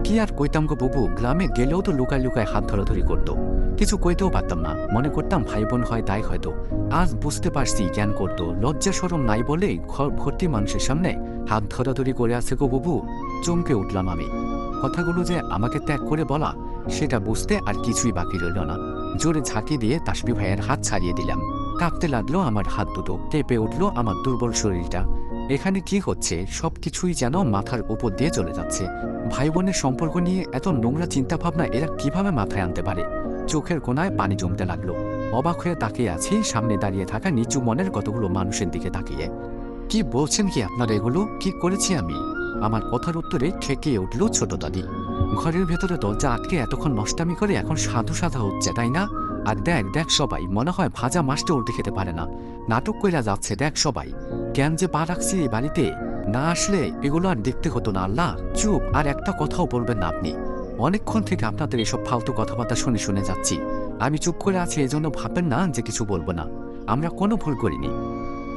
কি আর কইতাম গো বুবু, গ্রামে গেলেও তো লুকায় লুকায় হাত ধরাধরি করতো। কিছু কইতেও পারতাম না, মনে করতাম ভাই বোন হয় তাই হয়তো। আজ বুঝতে পারছি জ্ঞান করতো, লজ্জা শরম নাই বলেই ঘর ভর্তি মানুষের সামনে হাত ধরাধরি করে আছে গো বুবু। চমকে উঠলাম আমি। কথাগুলো যে আমাকে ত্যাগ করে বলা, সেটা বুঝতে আর কিছুই বাকি রইল না। জোরে ঝাঁকি দিয়ে তাসবি ভাইয়ের হাত ছাড়িয়ে দিলাম। কাঁপতে লাগলো আমার হাত দুটো, কেঁপে উঠল আমার দুর্বল শরীরটা। এখানে কি হচ্ছে সবকিছুই যেন মাথার উপর দিয়ে চলে যাচ্ছে। ভাই বোনের সম্পর্ক নিয়ে এত নোংরা চিন্তাভাবনা এরা কিভাবে মাথায় আনতে পারে? চোখের কোণায় পানি জমতে লাগলো। অবাক হয়ে তাকিয়ে আছি সামনে দাঁড়িয়ে থাকা নিচু মনের কতগুলো মানুষের দিকে তাকিয়ে। কি বলছেন কি আপনারা এগুলো? কি করেছি আমি? আমার কথার উত্তরে ঠেকিয়ে উঠল ছোট দাদি। ঘরের ভেতরে দরজা আটকে এতক্ষণ নষ্টামি করে এখন সাধু সাধা হচ্ছে তাই না? আর দেখ দেখ সবাই, মনে হয় ভাজা মাছটা উল্টে খেতে পারে না, নাটক কইরা যাচ্ছে দেখ সবাই। কেন যে পা রাখছি এই বাড়িতে, না আসলে এগুলো আর দেখতে হতো না। আল্লাহ, চুপ, আর একটা কথাও বলবেন না আপনি। অনেকক্ষণ থেকে আপনাদের এসব ফালতু কথাবার্তা শুনে শুনে যাচ্ছি। আমি চুপ করে আছি এজন্য ভাববেন না যে কিছু বলবো না। আমরা কোনো ভুল করিনি।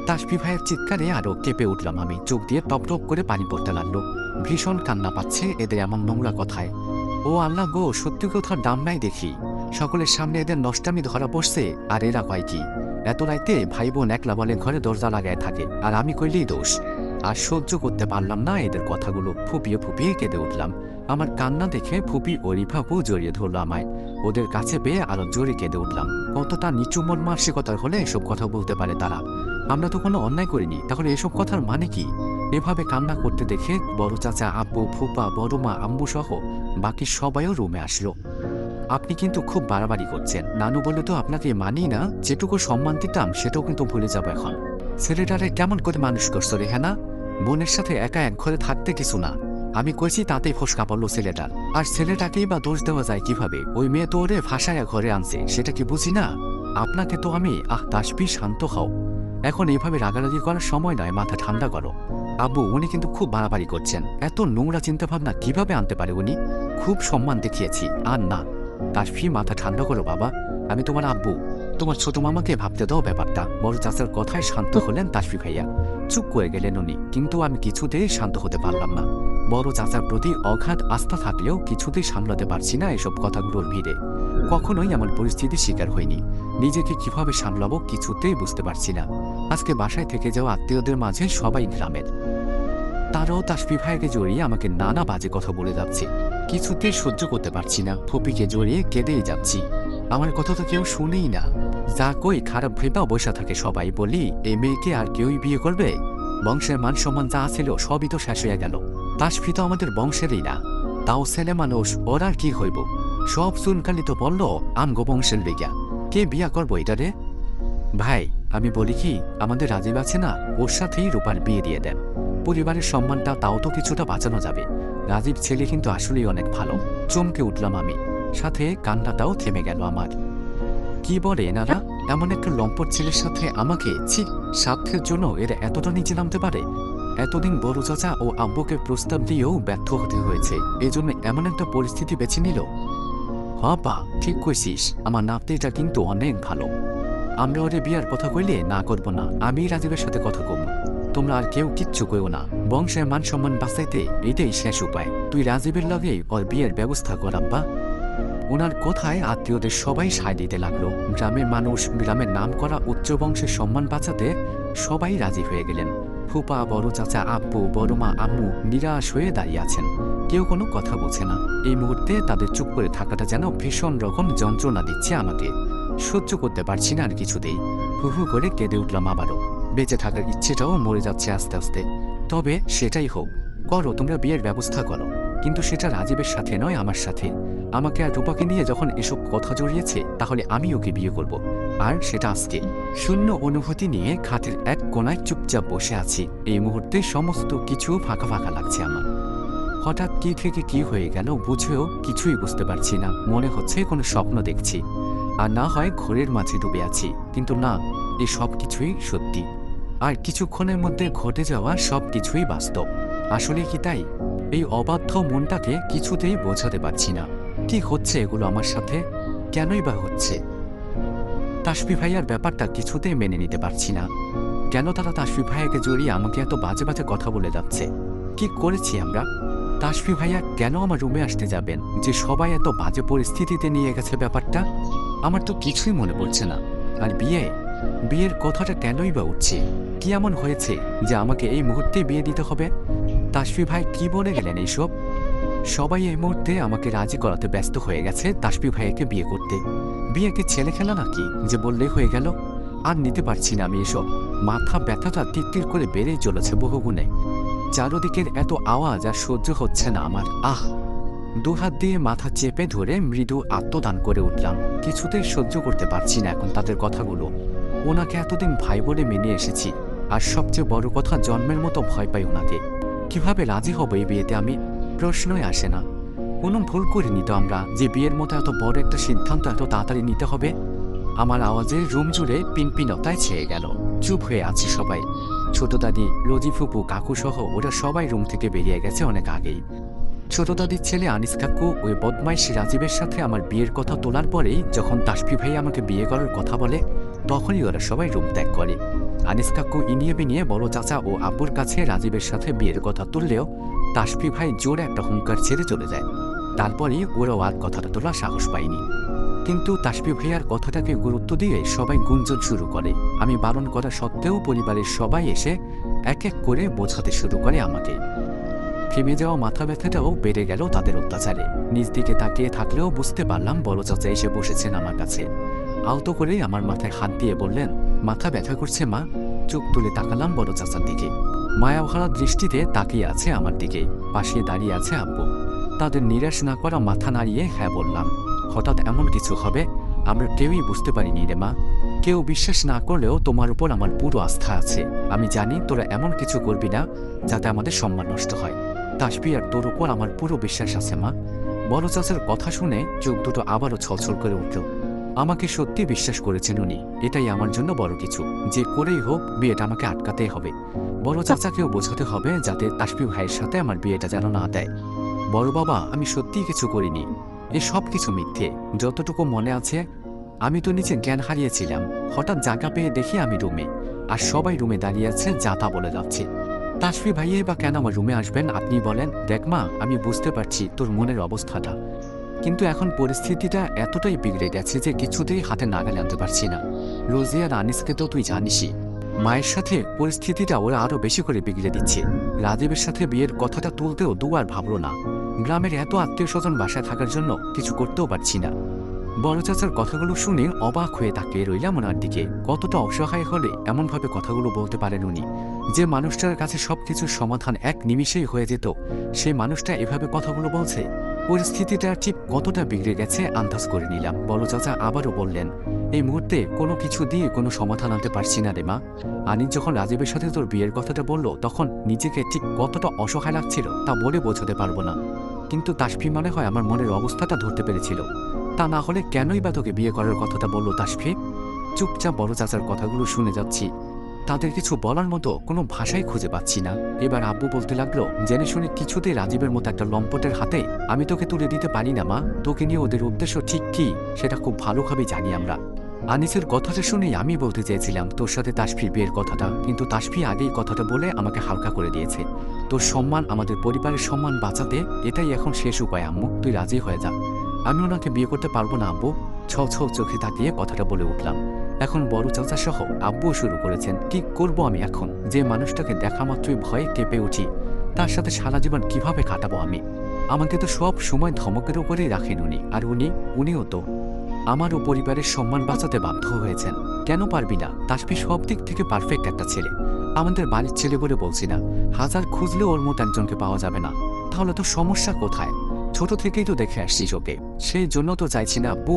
তাসফি ভাইয়ের চিৎকারে আরো কেঁপে উঠলাম আমি। চোখ দিয়ে টপ টপ করে পানি পড়তে লাগলো। ভীষণ কান্না পাচ্ছে এদের এমন নোংরা কথায়। ও আল্লাহ গো, সত্যি কথার দাম নাই দেখি। সকলের সামনে এদের নষ্টামি ধরা পড়ছে, আর এরা কয় কি? এত রাইতে ভাই বোন একলা বলে ঘরে দরজা লাগায় থাকে, আর আমি কইলেই দোষ। আর সহ্য করতে পারলাম না এদের কথাগুলো, ফুপিয়ে ফুপিয়ে কেঁদে উঠলাম। আমার কান্না দেখে ফুপি ও রিফাপু জড়িয়ে ধরল আমায়। ওদের কাছে পেয়ে আরো জোরে কেঁদে উঠলাম। কতটা নিচু মন মানসিকতার হলে এসব কথা বলতে পারে তারা? আমরা তো কোনো অন্যায় করিনি, তাহলে এসব কথার মানে কি? এভাবে কান্না করতে দেখে বড় চাচা, আব্বু, ফুপা, বড় মা, আম্মু সহ বাকি সবাইও রুমে আসলো। আপনি কিন্তু খুব বাড়াবাড়ি করছেন। নানু বলে তো আপনাকে মানি না, যেটুকু সম্মান দিতাম সেটাও কিন্তু ভুলে যাবো এখন। ছেলেটারে কেমন করে মানুষ করছো রেহানা? বোনের সাথে একা এক ঘরে থাকতে কিছু না। আমি কইছি তাতেই ফসকা পড়লো ছেলেটার। আর ছেলেটাকেই বা দোষ দেওয়া যায় কিভাবে? ওই মেয়ে তো ওরে ফাঁসায়া ঘরে আনছে, সেটা কি বুঝি না? আপনাকে তো আমি তাসবি, শান্ত হও। এখন এইভাবে রাগারাগি করার সময় নয়, মাথা ঠান্ডা করো। আব্বু, উনি কিন্তু খুব বাড়াবাড়ি করছেন। এত নোংরা চিন্তাভাবনা কিভাবে আনতে পারে উনি? খুব সম্মান দেখিয়েছি, আর না। তাসফি, মাথা ঠান্ডা করো বাবা। আমি তোমার আব্বু, তোমার ছোট মামাকে ভাবতে দাও ব্যাপারটা। বড় চাচার কথায় শান্ত হলেন তাসফি ভাইয়া। চুপ করে গেলেন উনি, কিন্তু আমি কিছুতেই শান্ত হতে পারলাম না। বড় চাচার প্রতি অগাধ আস্থা থাকলেও কিছুতেই সামলাতে পারছি না এসব কথাগুলোর ভিড়ে। কখনোই এমন পরিস্থিতির শিকার হয়নি। নিজেকে কিভাবে সামলাবো কিছুতেই বুঝতে পারছি না। আজকে বাসায় থেকে যাওয়া আত্মীয়দের মাঝে সবাই গ্রামের। তারাও তাসফি ভাইকে জড়িয়ে আমাকে নানা বাজে কথা বলে যাচ্ছে। কিছুতেই সহ্য করতে পারছি না, ফুপিকে জড়িয়ে কেঁদেই যাচ্ছি। আমার কথা তো কেউ শুনেই না। যা কই খারাপ ভেবা বসা থাকে সবাই। বলি, এই মেয়েকে আর কেউই বিয়ে করবে? বংশের মান সম্মান যা ছিল সবই তো শেষ হয়ে গেল। তাসফি তো আমাদের বংশেরই না, তাও ছেলে মানুষ, ওর আর কি হইব? সব চুনকালি তো বলল আমগো বংশের লেগা। কে বিয়া করবো এটারে? ভাই, আমি বলি কি, আমাদের রাজীব আছে না, ওর সাথেই রূপার বিয়ে দিয়ে দেন। পরিবারের সম্মানটা তাও তো কিছুটা বাঁচানো যাবে। রাজীব ছেলে কিন্তু আসলেই অনেক ভালো। চমকে উঠলাম আমি, সাথে কান্নাটাও থেমে গেল আমার। কি বলে এনারা? এমন একটা লম্পট ছেলের সাথে আমাকে, ছি, স্বার্থের জন্য এরা এতটা নিচে নামতে পারে? এতদিন বড় চাচা ও আব্বুকে প্রস্তাব দিয়েও ব্যর্থ হতে হয়েছে, এজন্য এমন একটা পরিস্থিতি বেছে নিল। হবা, ঠিক কইছিস, আমার নাতনিটা কিন্তু অনেক ভালো। আমরা ওরে বিয়ার কথা কইলে না করব না, আমি রাজীবের সাথে কথা কম। তোমরা আর কেউ কিচ্ছু কইও না। বংশের মান সম্মান বাঁচাইতে এটাই শেষ উপায়। তুই রাজীবের লগে ওর বিয়ের ব্যবস্থা কর আব্বা। ওনার কথায় আত্মীয়দের সবাই সায় দিতে লাগলো। গ্রামের মানুষ, গ্রামের নাম করা উচ্চ বংশের সম্মান বাঁচাতে সবাই রাজি হয়ে গেলেন। ফুপা, বড় চাচা, আব্বু, বড় মা, আম্মু নিরাশ হয়ে দাঁড়িয়ে আছেন। কেউ কোনো কথা বলছে না। এই মুহূর্তে তাদের চুপ করে থাকাটা যেন ভীষণ রকম যন্ত্রণা দিচ্ছে আমাকে। সহ্য করতে পারছি না আর কিছুতেই। হু হু করে কেঁদে উঠলাম আবারও। বেঁচে থাকার ইচ্ছেটাও মরে যাচ্ছে আস্তে আস্তে। তবে সেটাই হোক, করো, তোমরা বিয়ের ব্যবস্থা করো, কিন্তু সেটা রাজীবের সাথে নয়, আমার সাথে। আমাকে আর রূপাকে নিয়ে যখন এসব কথা জড়িয়েছে, তাহলে আমি ওকে বিয়ে করব, আর সেটা আজকে। শূন্য অনুভূতি নিয়ে খাটের এক কোনায় চুপচাপ বসে আছি। এই মুহূর্তে সমস্ত কিছু ফাঁকা ফাঁকা লাগছে আমার। হঠাৎ কি থেকে কি হয়ে গেল বুঝেও কিছুই বুঝতে পারছি না। মনে হচ্ছে কোনো স্বপ্ন দেখছি, আর না হয় ঘোরের মাঝে ডুবে আছি। কিন্তু না, এই সব কিছুই সত্যি, আর কিছুক্ষণের মধ্যে ঘটে যাওয়া সব কিছুই বাস্তব। আসলে কি তাই? এই অবাধ্য মনটাকে কিছুতেই বোঝাতে পারছি না। কি হচ্ছে এগুলো আমার সাথে? কেনই বা হচ্ছে? তাসফি ভাইয়ার ব্যাপারটা কিছুতেই মেনে নিতে পারছি না। কেন তারা তাসফি ভাইয়াকে জড়িয়ে আমাকে এত বাজে বাজে কথা বলে যাচ্ছে? কি করেছি আমরা? তাসফি ভাইয়া কেন আমার রুমে আসতে যাবেন, যে সবাই এত বাজে পরিস্থিতিতে নিয়ে গেছে ব্যাপারটা? আমার তো কিছুই মনে পড়ছে না। আর বিয়ের কথাটা কেনই বা উঠছে? কি এমন হয়েছে যে আমাকে এই মুহূর্তে বিয়ে দিতে হবে? তাসফি ভাই কি বলে গেলেন এইসব? সবাই এই মুহূর্তে আমাকে রাজি করাতে ব্যস্ত হয়ে গেছে তাসফি ভাইয়াকে বিয়ে করতে। বিয়ে কি ছেলে খেলা নাকি যে বললেই হয়ে গেল? আর নিতে পারছি না আমি এসব। মাথা ব্যথাটা টিটটির করে বেড়েই চলেছে বহুগুণে। চারদিকের এত আওয়াজ আর সহ্য হচ্ছে না আমার। দুহাত দিয়ে মাথা চেপে ধরে মৃদু আত্মদান করে উঠলাম। কিছুতেই সহ্য করতে পারছি না এখন তাদের কথাগুলো। ওনাকে এতদিন ভাই বলে মেনে এসেছি, আর সবচেয়ে বড় কথা জন্মের মতো ভয় পাই ওনাকে। কিভাবে রাজি হব এই বিয়েতে আমি? প্রশ্নই আসে না। কোনো ভুল করিনি তো আমরা যে বিয়ের মতো এত বড় একটা সিদ্ধান্ত এত তাড়াতাড়ি নিতে হবে? আমার আওয়াজে রুম জুড়ে পিনপিনতায় ছেয়ে গেল। চুপ হয়ে আছে সবাই। ছোট দাদি, রোজি ফুপু, কাকু সহ ওরা সবাই রুম থেকে বেরিয়ে গেছে অনেক আগেই। ছোট দাদির ছেলে আনিস কাকু ওই বদমাইশ রাজীবের সাথে আমার বিয়ের কথা তোলার পরেই যখন তাসফি ভাই আমাকে বিয়ে করার কথা বলে, তখনই ওরা সবাই রুম ত্যাগ করে। আনিস কাকু ইনিয়ে বিনিয়ে বড় চাচা ও আব্বুর কাছে রাজীবের সাথে বিয়ের কথা তুললেও তাসফি ভাই জোরে একটা হুঙ্কার ছেড়ে চলে যায়। তারপরই ওরাও আর কথাটা তোলার সাহস পায়নি। কিন্তু তাসফি ভাইয়ার কথাটাকে গুরুত্ব দিয়ে সবাই গুঞ্জন শুরু করে। আমি বারণ করা সত্ত্বেও পরিবারের সবাই এসে এক এক করে বোঝাতে শুরু করে আমাকে। থেমে যাওয়া মাথা ব্যথাটাও বেড়ে গেল তাদের অত্যাচারে। নিজ দিকে তাকিয়ে থাকলেও বুঝতে পারলাম বড় চাচা এসে বসেছেন আমার কাছে। আলতো করে আমার মাথায় হাত দিয়ে বললেন, মাথা ব্যথা করছে মা? চোখ তুলে তাকালাম বড় চাচার দিকে। মায়াভরা দৃষ্টিতে তাকিয়ে আছে আমার দিকে। পাশে দাঁড়িয়ে আছে আব্বু। তাদের নিরাশ না করা মাথা নাড়িয়ে হ্যাঁ বললাম। হঠাৎ এমন কিছু হবে আমরা কেউই বুঝতে পারিনি রে মা। কেউ বিশ্বাস না করলেও তোমার উপর আমার পুরো আস্থা আছে। আমি জানি তোরা এমন কিছু করবি না যাতে আমাদের সম্মান নষ্ট হয়। তাসফি আর তোর উপর আমার পুরো বিশ্বাস আছে মা। বড় চাচার কথা শুনে চোখ দুটো আবারও ছলছল করে উঠল। আমাকে সত্যি বিশ্বাস করেছেন উনি। এটাই আমার জন্য বড় কিছু। যে করেই হোক বিয়েটা আমাকে আটকাতেই হবে। বড় চাচাকেও বোঝাতে হবে যাতে তাসফি ভাইয়ের সাথে আমার বিয়েটা যেন না দেয়। বড় বাবা, আমি সত্যিই কিছু করিনি। এ সব কিছু মিথ্যে। যতটুকু মনে আছে আমি তো নিচে জ্ঞান হারিয়েছিলাম। হঠাৎ জায়গা পেয়ে দেখি আমি রুমে, আর সবাই রুমে দাঁড়িয়ে আছে, যা তা বলে যাচ্ছে। তাসফি ভাইয়ে বা কেন আমার রুমে আসবেন আপনি বলেন? দেখ মা, আমি বুঝতে পারছি তোর মনের অবস্থাটা, কিন্তু এখন পরিস্থিতিটা এতটাই বিগড়ে গেছে যে কিছুতেই হাতে নাগালে আনতে পারছি না। রোজি আর আনিসকে তো তুই জানিসই। মায়ের সাথে পরিস্থিতিটা ওরা আরো বেশি করে বিগড়ে দিচ্ছে। রাজীবের সাথে বিয়ের কথাটা তুলতেও দুবার ভাবলো না। গ্রামের এত আত্মীয় স্বজন বাসায় থাকার জন্য কিছু করতেও পারছি না। বড় চাচার কথাগুলো শুনে অবাক হয়ে তাকিয়ে রইলাম ওনার দিকে। কতটা অসহায় হলে এমনভাবে কথাগুলো বলতে পারেন উনি? যে মানুষটার কাছে সবকিছুর সমাধান এক নিমিষেই হয়ে যেত, সেই মানুষটা এভাবে কথাগুলো বলছে। পরিস্থিতিটা ঠিক কতটা বিগড়ে গেছে আন্দাজ করে নিলাম। বড় চাচা আবারও বললেন, এই মুহূর্তে কোনো কিছু দিয়ে কোনো সমাধান আনতে পারছি না রে মা। আনিস যখন রাজীবের সাথে তোর বিয়ের কথাটা বলল, তখন নিজেকে ঠিক কতটা অসহায় লাগছিল তা বলে বোঝাতে পারবো না। কিন্তু তাসফি মনে হয় আমার মনের অবস্থাটা ধরতে পেরেছিল। তা না হলে কেনই বা তোকে বিয়ে করার কথাটা বলল তাসফি? চুপচাপ বড় চাচার কথাগুলো শুনে যাচ্ছি। তাদের কিছু বলার মতো কোনো ভাষাই খুঁজে পাচ্ছি না। এবার আব্বু বলতে লাগলো, জেনে শুনে কিছুতেই রাজীবের মতো একটা লম্পটের হাতে আমি তোকে তুলে দিতে পারি না মা। তোকে নিয়ে ওদের উদ্দেশ্য ঠিক কি সেটা খুব ভালোভাবেই জানি আমরা। আনিসের কথাটা শুনেই আমি বলতে চেয়েছিলাম তোর সাথে তাসফির বিয়ের কথাটা, কিন্তু তাসফি আগেই কথাটা বলে আমাকে হালকা করে দিয়েছে। তোর সম্মান, আমাদের পরিবারের সম্মান বাঁচাতে এটাই এখন শেষ উপায় আম্মু, তুই রাজি হয়ে যা। আমি ওনাকে বিয়ে করতে পারবো না আব্বু। ছৌ ছৌ চোখে তাকিয়ে কথাটা বলে উঠলাম। এখন বড় চাচা সহ আব্বুও শুরু করেছেন। কি করব আমি এখন? যে মানুষটাকে দেখা মাত্রই ভয়ে কেঁপে উঠি, তার সাথে সারা জীবন কিভাবে কাটাবো আমি? আমাকে তো সব সময় ধমকের উপরেই রাখেন উনি। আর উনিও তো আমারও পরিবারের সম্মান বাঁচাতে বাধ্য হয়েছেন। কেন পারবি না? তাসফি সব দিক থেকে পারফেক্ট একটা ছেলে। আমাদের বাড়ির ছেলে বলে বলছি না, হাজার খুঁজলেও ওর মতো একজনকে পাওয়া যাবে না। তাহলে তো সমস্যা কোথায়? ছোট থেকেই তো দেখে আসছিস ওকে, সেই জন্য তো চাইছি না আব্বু।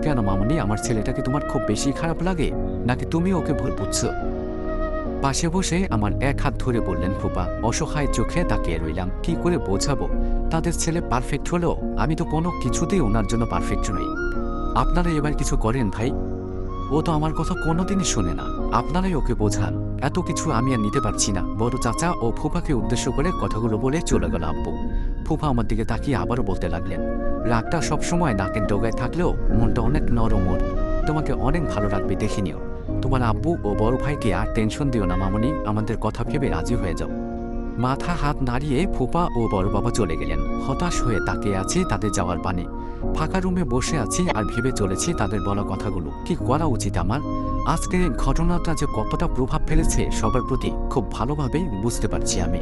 কেন মামুনি, আমার ছেলেটাকে তোমার খুব বেশি খারাপ লাগে নাকি তুমি ওকে ভুল বুঝছো? পাশে বসে আমার এক হাত ধরে বললেন ফুপা। অসহায় চোখে তাকিয়ে রইলাম। কি করে বোঝাবো? তাদের ছেলে পারফেক্ট হলেও আমি তো কোনো কিছুতেই ওনার জন্য পারফেক্ট নই। আপনারা এবার কিছু করেন ভাই। ও তো আমার কথা কোনোদিনই শোনে না। আপনারাই ওকে বোঝান। এত কিছু আমি আর নিতে পারছি না। বড় চাচা ও ফুফাকে উদ্দেশ্য করে কথাগুলো বলে চলে গেল আব্বু। ফুফা আমার দিকে তাকিয়ে আবারও বলতে লাগলেন, রাগটা সবসময় নাকের ডগায় থাকলেও মনটা অনেক নরম ওর। তোমাকে অনেক ভালো রাখবে দেখে নিও। তোমার আব্বু ও বড় ভাইকে আর টেনশন দিও না মামনি, আমাদের কথা ভেবে রাজি হয়ে যাও। মাথা হাত নাড়িয়ে ফুপা ও বড় বাবা চলে গেলেন। হতাশ হয়ে তাকিয়ে আছি তাদের যাওয়ার পানে। ফাঁকা রুমে বসে আছি আর ভেবে চলেছি তাদের বলা কথাগুলো কি করা উচিত আমার। আজকের ঘটনাটা যে কতটা প্রভাব ফেলেছে সবার প্রতি খুব ভালোভাবেই বুঝতে পারছি আমি।